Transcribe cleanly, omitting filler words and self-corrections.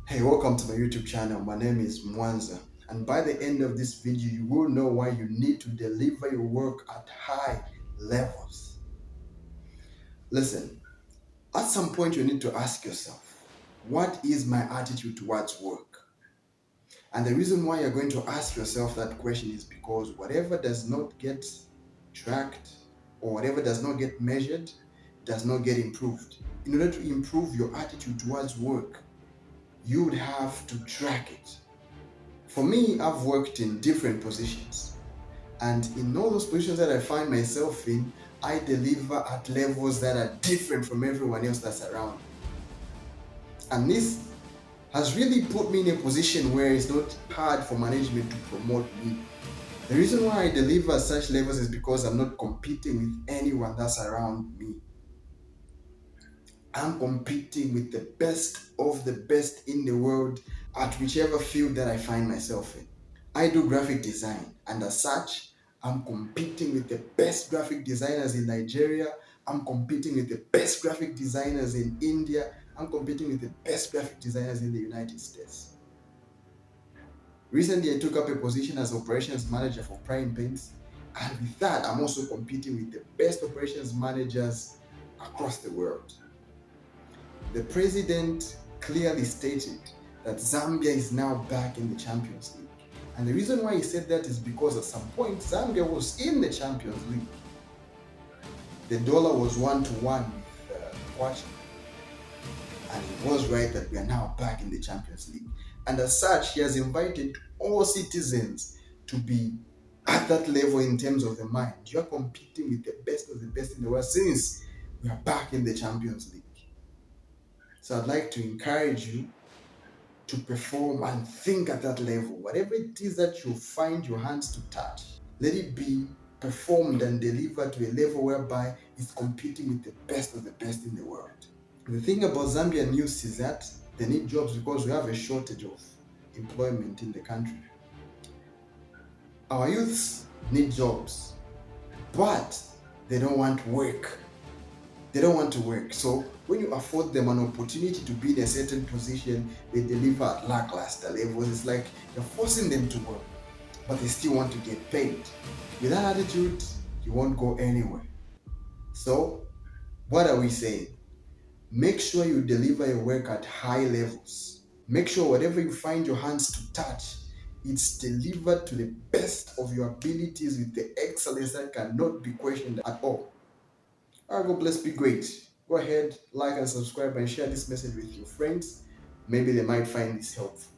Hey, welcome to my YouTube channel. My name is Mwanza, and by the end of this video, you will know why you need to deliver your work at high levels. Listen, at some point, you need to ask yourself, what is my attitude towards work? And the reason why you're going to ask yourself that question is because whatever does not get tracked or whatever does not get measured does not get improved. In order to improve your attitude towards work, you would have to track it. For me, I've worked in different positions, and in all those positions that I find myself in, I deliver at levels that are different from everyone else that's around. And this has really put me in a position where it's not hard for management to promote me. The reason why I deliver at such levels is because I'm not competing with anyone that's around me. I'm competing with the best of the best in the world at whichever field that I find myself in. I do graphic design, and as such, I'm competing with the best graphic designers in Nigeria. I'm competing with the best graphic designers in India. I'm competing with the best graphic designers in the United States. Recently, I took up a position as operations manager for Prime Paints, and with that, I'm also competing with the best operations managers across the world. The president clearly stated that Zambia is now back in the Champions League. And the reason why he said that is because at some point Zambia was in the Champions League. The dollar was 1-1 with Kwacha, and it was right that we are now back in the Champions League. And as such, he has invited all citizens to be at that level in terms of the mind. You are competing with the best of the best in the world since we are back in the Champions League. So I'd like to encourage you to perform and think at that level. Whatever it is that you find your hands to touch, let it be performed and delivered to a level whereby it's competing with the best of the best in the world. The thing about Zambian youth is that they need jobs because we have a shortage of employment in the country. Our youths need jobs, but they don't want work. They don't want to work. So when you afford them an opportunity to be in a certain position, they deliver at lackluster levels. It's like you're forcing them to work, but they still want to get paid. With that attitude, you won't go anywhere. So what are we saying? Make sure you deliver your work at high levels. Make sure whatever you find your hands to touch, it's delivered to the best of your abilities with the excellence that cannot be questioned at all. All right, God bless, be great. Go ahead, like and subscribe and share this message with your friends. Maybe they might find this helpful.